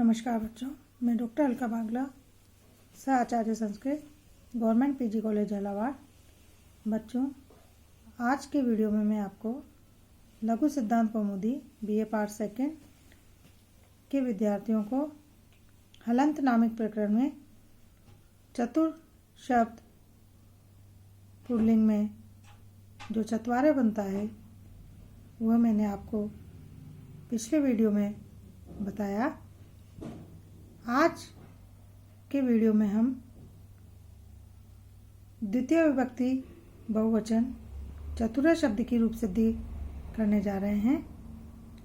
नमस्कार बच्चों, मैं डॉक्टर अलका बागला, सह आचार्य Sanskrit, government PG college Jhalawar. बच्चों, आज के वीडियो में मैं आपको लघु सिद्धांत कौमुदी बीए पार्ट सेकेंड के विद्यार्थियों को हलंत नामक प्रकरण में चतुर शब्द पुल्लिंग में जो चत्वारे बनता है वह मैंने आपको पिछले वीडियो में बताया। आज के वीडियो में हम द्वितीय विभक्ति बहुवचन चतुर शब्द की रूप सिद्धि करने जा रहे हैं,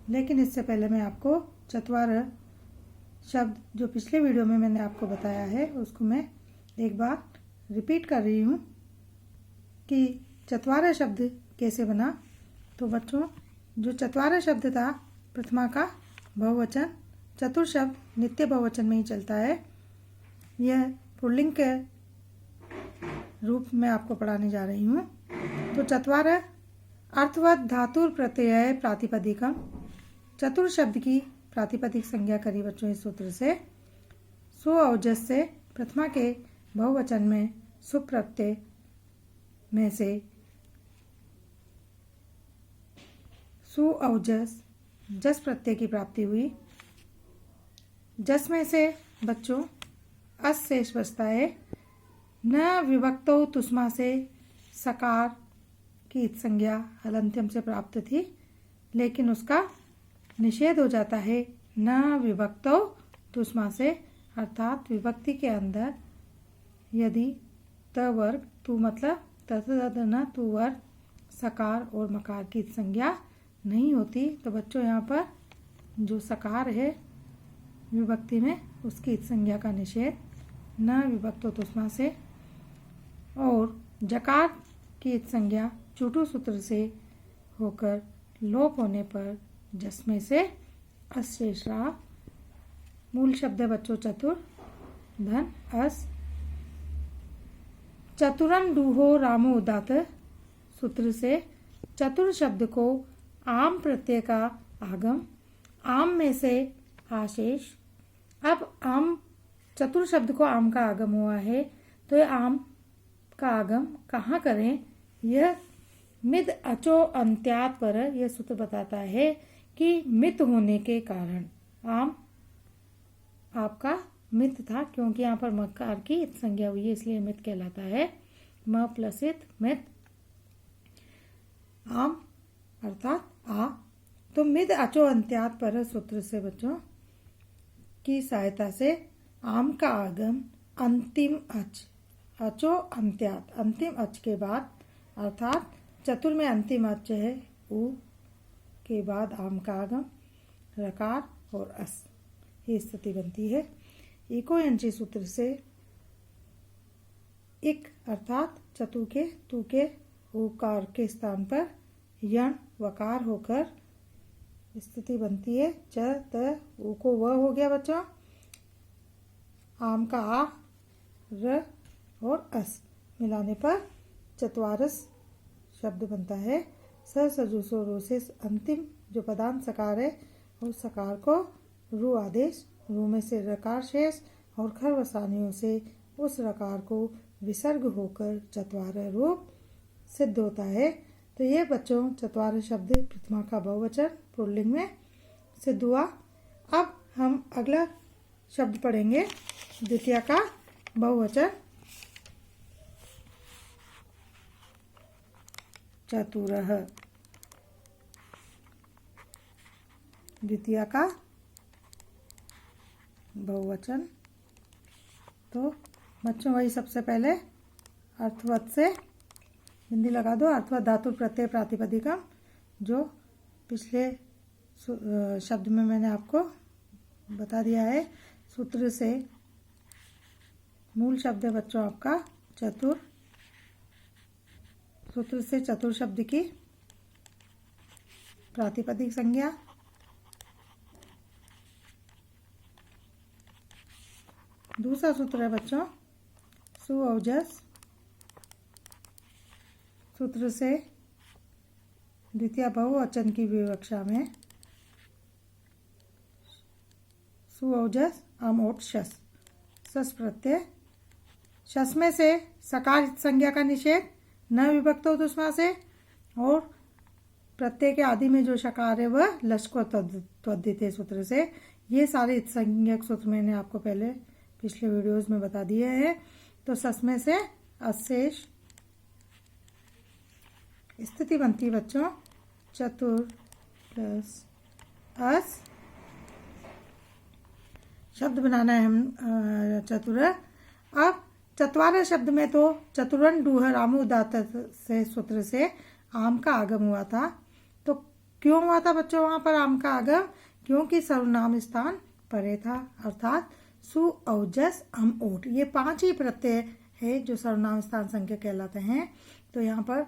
लेकिन इससे पहले मैं आपको चत्वार शब्द जो पिछले वीडियो में मैंने आपको बताया है उसको मैं एक बार रिपीट कर रही हूँ कि चत्वार शब्द कैसे बना। तो बच्चों, जो चत्वार शब्द था प्रथमा का बहुवचन, चतुर शब्द नित्य बहुवचन में ही चलता है। यह पुल्लिंग के रूप में आपको पढ़ाने जा रही हूँ। तो चत्वार अर्थवत धातुर प्रत्यय प्रातिपदिकम, चतुर शब्द की प्रातिपदिक संज्ञा करी बच्चों इस सूत्र से। सु औजस से प्रथमा के बहुवचन में सुप प्रत्यय में से सु औजस जस प्रत्यय की प्राप्ति हुई। जस में से बच्चों अस शेष बचता है। न विभक्तो तुष्मा से सकार की इत संज्ञा हलंत्यम से प्राप्त थी, लेकिन उसका निषेध हो जाता है न विभक्तो तुष्मा से, अर्थात विभक्ति के अंदर यदि त वर्ग तू मतलब तद न तू वर्ग सकार और मकार की इत संज्ञा नहीं होती। तो बच्चों, यहाँ पर जो सकार है विभक्ति में उसकी इत संज्ञा का निषेध न विभक्तो तुष्मा से, और जकार की इत संज्ञा चुटु सूत्र से होकर लोप होने पर जस में से अशेष रहा। मूल शब्द है बच्चों चतुर धन अस। चतुरन डूहो रामो उदात सूत्र से चतुर शब्द को आम प्रत्यय का आगम, आम में से आशेष। अब आम चतुर शब्द को आम का आगम हुआ है, तो ये आम का आगम कहाँ करें? यह मिद अचो अंत्यात पर यह सूत्र बताता है कि मित होने के कारण आम आपका मित था, क्योंकि यहाँ पर मकार की इत संज्ञा हुई है इसलिए मित कहलाता है। म प्लस इत मित, आम अर्थात आ। तो मिद अचो अंत्यात पर सूत्र से बच्चों की सहायता से आम का आगम अंतिम अच, अचो अंत्यात, अंतिम अच के बाद, अर्थात चतुर में अंतिम अच है उ के बाद आम का आगम रकार और अस, ये स्थिति बनती है। इको यंची सूत्र से इक अर्थात चतु के तू के उकार के स्थान पर यण वकार होकर स्थिति बनती है। च त उ को व हो गया बच्चों, आम का आ र और अस मिलाने पर चत्वारस शब्द बनता है। स सजुसो रो से अंतिम जो पदांत सकार है उस सकार को रु आदेश, रु में से रकार शेष और खर वसानियों से उस रकार को विसर्ग होकर चत्वार रूप सिद्ध होता है। तो ये बच्चों चत्वार शब्द प्रथमा का बहुवचन पुल्लिंग में सिद्ध हुआ। अब हम अगला शब्द पढ़ेंगे द्वितीय का बहुवचन चतुरः। द्वितीय का बहुवचन, तो बच्चों वही सबसे पहले अर्थवत से बिंदी लगा दो। अर्थवत धातु प्रत्यय प्रातिपदिकम, जो पिछले शब्द में मैंने आपको बता दिया है। सूत्र से मूल शब्द है बच्चों आपका चतुर, सूत्र से चतुर शब्द की प्रातिपदिक संज्ञा, दूसरा सूत्र है बच्चों सु औजस, सूत्र से द्वितीय बहुवचन की विवक्षा में सु औजस अम ओट शस, शस प्रत्यय। शस में से सकार संज्ञा का निषेध, न विभक्त दुष्मा से, और प्रत्यय के आदि में जो शकार है वह लश्को त्वद्धिते सूत्र से। ये सारे संज्ञक सूत्र मैंने आपको पहले पिछले वीडियोस में बता दिए हैं। तो सस में से अशेष स्थिति बनती बच्चों चतुर प्लस अस, शब्द बनाना है हम चतुर। अब चतवार शब्द में तो चतुरन डूह रामू उदात से सूत्र से आम का आगम हुआ था। तो क्यों हुआ था बच्चों वहां पर आम का आगम? क्योंकि सर्वनाम स्थान परे था, अर्थात सु औजस अम ओट, ये 5 ही प्रत्यय है जो सर्वनाम स्थान संज्ञा कहलाते हैं। तो यहाँ पर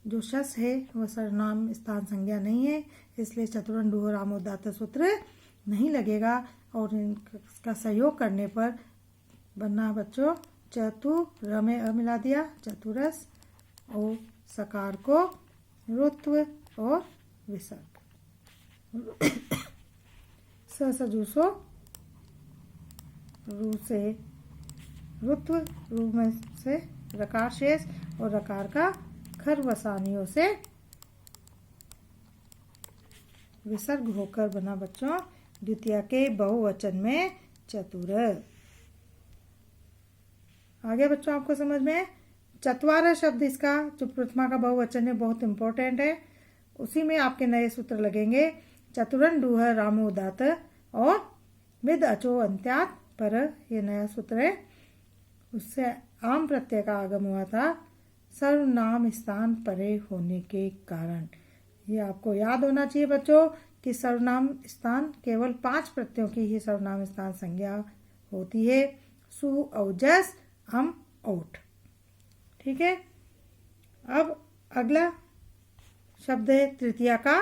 जो शस है वह सर्वनाम स्थान संज्ञा नहीं है, इसलिए चतुरन डूह रामू उदात सूत्र नहीं लगेगा। और इसका सहयोग करने पर बनना बच्चों चतुर में अ मिला दिया, चतुरस, और सकार को रुत्व और विसर्ग, सजूसो रू से रुत्व, रू में से रकार शेष और रकार का खर वसानियों से विसर्ग होकर बना बच्चों द्वितीय के बहुवचन में चतुर। आगे बच्चों आपको समझ में चतवार शब्द, इसका जो प्रथमा का बहुवचन है बहुत इंपॉर्टेंट है। उसी में आपके नए सूत्र लगेंगे चतुरन डूह रामो उदात और विद अचो अंत्यात पर, ये नया सूत्र है। उससे आम प्रत्यय का आगम हुआ था सर्वनाम स्थान परे होने के कारण। ये आपको याद होना चाहिए बच्चों कि सर्वनाम स्थान केवल 5 प्रत्ययों की ही सर्वनाम स्थान संज्ञा होती है, सु औजस अम ओट। ठीक है। अब अगला शब्द है तृतीया का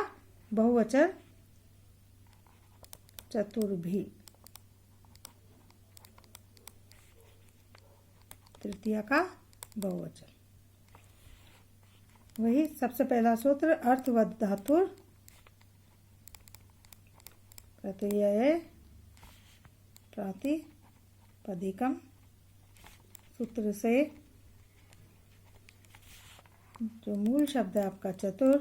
बहुवचन चतुर्भी। तृतीया का बहुवचन, वही सबसे पहला सूत्र अर्थवद धातुर प्रत्यय प्रातिपदिकम सूत्र से जो मूल शब्द है आपका चतुर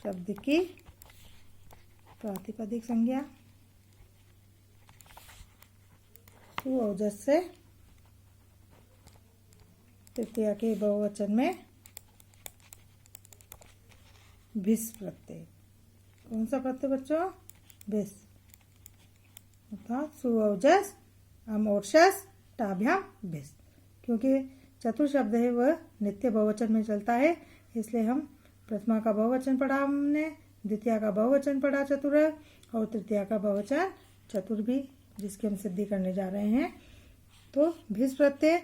शब्द की प्रातिपदिक संज्ञा सु औजस से तृतीया के बहुवचन में भिस प्रत्यय। कौन सा प्रत्यय बच्चों? भिस, अर्थात सु औजस अम ओर्षस टाभ्याम भिस। क्योंकि चतुर शब्द है वह नित्य बहुवचन में चलता है, इसलिए हम प्रथमा का बहुवचन पढ़ा हमने, द्वितीय का बहुवचन पढ़ा चतुर, और तृतीया का बहुवचन चतुर भी, जिसकी हम सिद्धि करने जा रहे हैं। तो भिस प्रत्यय,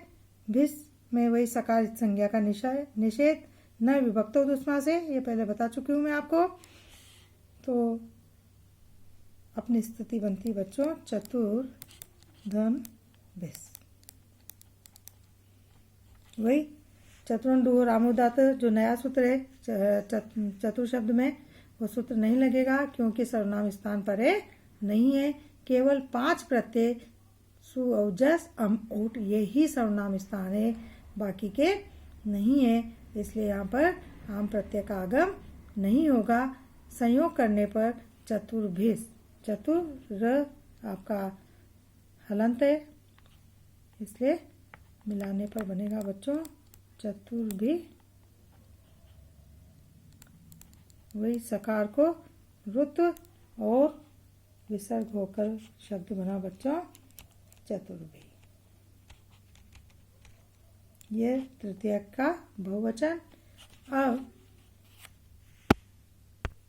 भिस में वही सकार संज्ञा का निषेध, न विभक्त दुष्मा से, ये पहले बता चुकी हूँ मैं आपको। तो अपनी स्थिति बनती बच्चों चतुर धन भिस। वही चतुरन डूह रामोदात जो नया सूत्र है चतुर शब्द में, वो सूत्र नहीं लगेगा क्योंकि सर्वनाम स्थान परे नहीं है। केवल 5 प्रत्यय सु औजस अम ओट ये ही सर्वनाम स्थान है, बाकी के नहीं है, इसलिए यहाँ पर आम प्रत्यय का आगम नहीं होगा। संयोग करने पर चतुर्भिस, चतुर आपका हलंत है, इसलिए मिलाने पर बनेगा बच्चों चतुर्भि। वही सकार को रुत्व और विसर्ग होकर शब्द बना बच्चों चतुर्भि। ये तृतीय का बहुवचन। अब